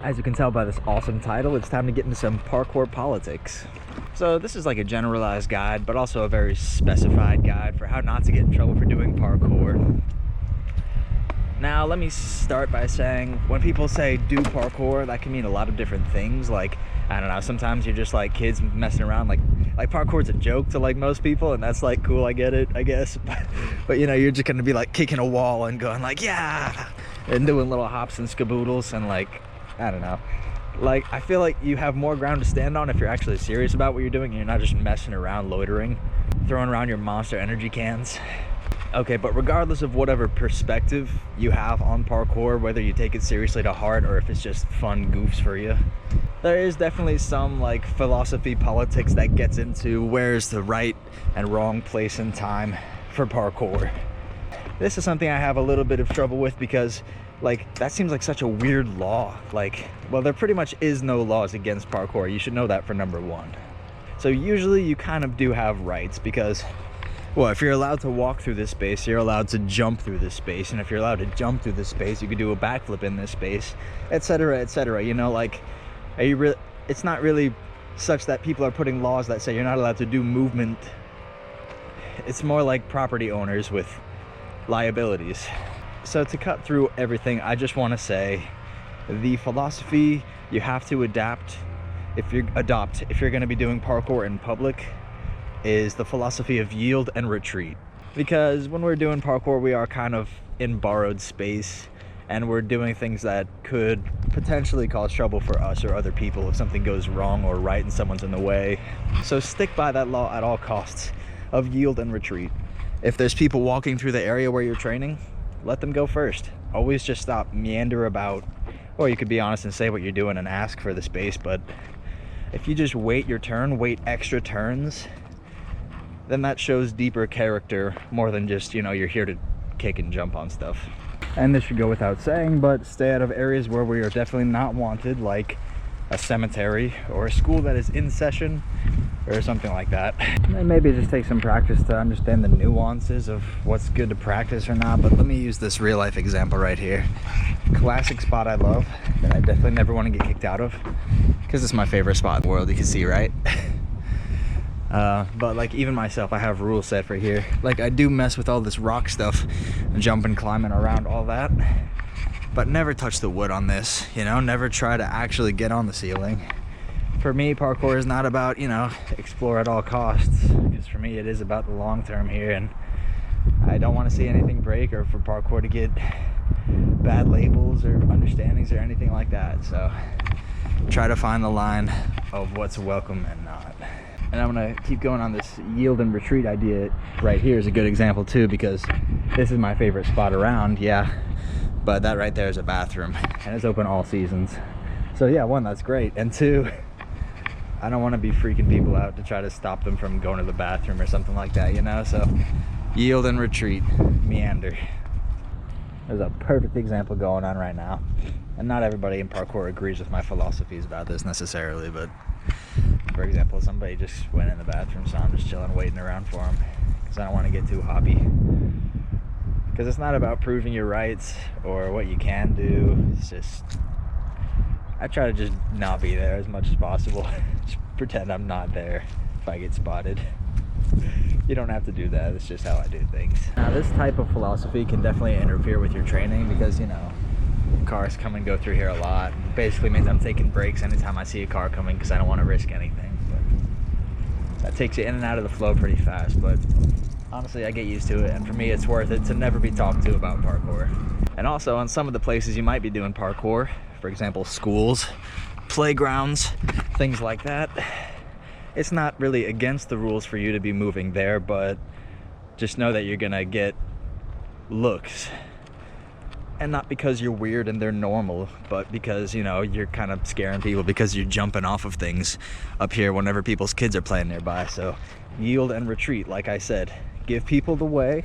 As you can tell by this awesome title, it's time to get into some parkour politics. So this is like a generalized guide, but also a very specified guide for how not to get in trouble for doing parkour. Now, let me start by saying, when people say do parkour, that can mean a lot of different things. Like, I don't know, sometimes you're just like kids messing around, like parkour's a joke to like most people, and that's like cool, I get it, I guess. But you know, you're just gonna be like kicking a wall and going like, yeah, and doing little hops and skaboodles and like, I don't know. Like, I feel like you have more ground to stand on if you're actually serious about what you're doing and you're not just messing around, loitering, throwing around your Monster Energy cans. Okay, but regardless of whatever perspective you have on parkour, whether you take it seriously to heart or if it's just fun goofs for you, there is definitely some like philosophy politics that gets into where's the right and wrong place and time for parkour. This is something I have a little bit of trouble with because like that seems like such a weird law. Like, well, there pretty much is no laws against parkour. You should know that for number one. So usually you kind of do have rights because, well, if you're allowed to walk through this space, you're allowed to jump through this space. And if you're allowed to jump through this space, you could do a backflip in this space, etc., etc. You know, like, are you it's not really such that people are putting laws that say you're not allowed to do movement. It's more like property owners with liabilities. So to cut through everything, I just want to say the philosophy you have to adopt if you're going to be doing parkour in public is the philosophy of yield and retreat. Because when we're doing parkour, we are kind of in borrowed space and we're doing things that could potentially cause trouble for us or other people if something goes wrong or right and someone's in the way. So stick by that law at all costs of yield and retreat. If there's people walking through the area where you're training, let them go first. Always just stop, meander about, or you could be honest and say what you're doing and ask for the space. But if you just wait your turn, wait extra turns, then that shows deeper character more than just, you know, you're here to kick and jump on stuff. And this should go without saying, but stay out of areas where we are definitely not wanted, like a cemetery or a school that is in session or something like that. And maybe just take some practice to understand the nuances of what's good to practice or not. But let me use this real life example right here. Classic spot I love that I definitely never want to get kicked out of, because it's my favorite spot in the world, you can see, right? But like even myself, I have rules set for here. Like I do mess with all this rock stuff, jumping, climbing around, all that, but never touch the wood on this, you know, never try to actually get on the ceiling. For me, parkour is not about, you know, explore at all costs, because for me it is about the long term here, and I don't want to see anything break or for parkour to get bad labels or understandings or anything like that. So try to find the line of what's welcome and not. And I'm gonna keep going on this yield and retreat idea right here is a good example too, because this is my favorite spot around, yeah, but that right there is a bathroom and it's open all seasons. So yeah, one, that's great, and two, I don't want to be freaking people out to try to stop them from going to the bathroom or something like that, you know? So yield and retreat, meander. There's a perfect example going on right now. And not everybody in parkour agrees with my philosophies about this necessarily, but for example, somebody just went in the bathroom, so I'm just chilling, waiting around for them, because I don't want to get too hoppy. Because it's not about proving your rights or what you can do, it's just, I try to just not be there as much as possible. Just pretend I'm not there if I get spotted. You don't have to do that, it's just how I do things. Now this type of philosophy can definitely interfere with your training because, you know, cars come and go through here a lot. It basically means I'm taking breaks anytime I see a car coming because I don't want to risk anything. But that takes you in and out of the flow pretty fast, but honestly I get used to it, and for me it's worth it to never be talked to about parkour. And also on some of the places you might be doing parkour, for example schools, playgrounds, things like that, it's not really against the rules for you to be moving there, but just know that you're gonna get looks. And not because you're weird and they're normal, but because, you know, you're kind of scaring people because you're jumping off of things up here whenever people's kids are playing nearby. So yield and retreat, like I said, give people the way.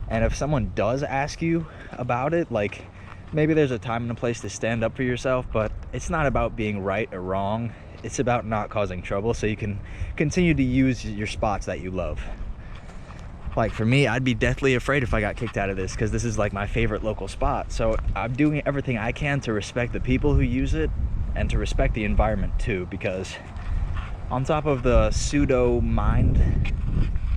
And if someone does ask you about it, like maybe there's a time and a place to stand up for yourself, but it's not about being right or wrong. It's about not causing trouble so you can continue to use your spots that you love. Like for me, I'd be deathly afraid if I got kicked out of this, because this is like my favorite local spot. So I'm doing everything I can to respect the people who use it and to respect the environment too, because on top of the pseudo mind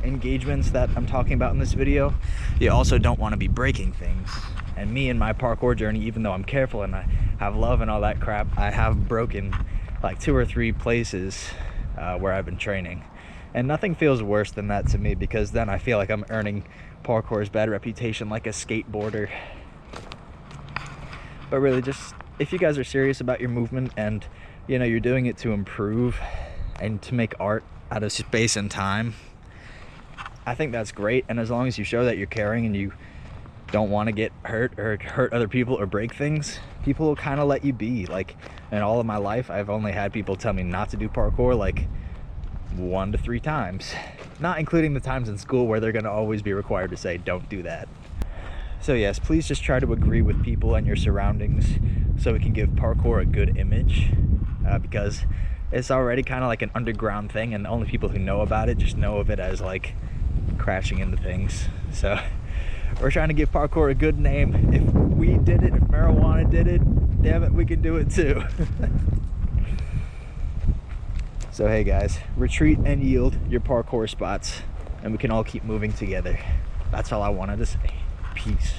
engagements that I'm talking about in this video, you also don't want to be breaking things. And me in my parkour journey, even though I'm careful and I have love and all that crap, I have broken like 2 or 3 places where I've been training. And nothing feels worse than that to me, because then I feel like I'm earning parkour's bad reputation like a skateboarder. But really, just if you guys are serious about your movement and you know you're doing it to improve and to make art out of space and time, I think that's great. And as long as you show that you're caring and you don't want to get hurt or hurt other people or break things, people will kind of let you be. Like in all of my life, I've only had people tell me not to do parkour like 1 to 3 times, not including the times in school where they're going to always be required to say don't do that. So yes, please just try to agree with people and your surroundings so we can give parkour a good image, because it's already kind of like an underground thing, and the only people who know about it just know of it as like crashing into things. So we're trying to give parkour a good name. If weed did it, if marijuana did it, damn it, we can do it too. So hey guys, retreat and yield your parkour spots, and we can all keep moving together. That's all I wanted to say. Peace.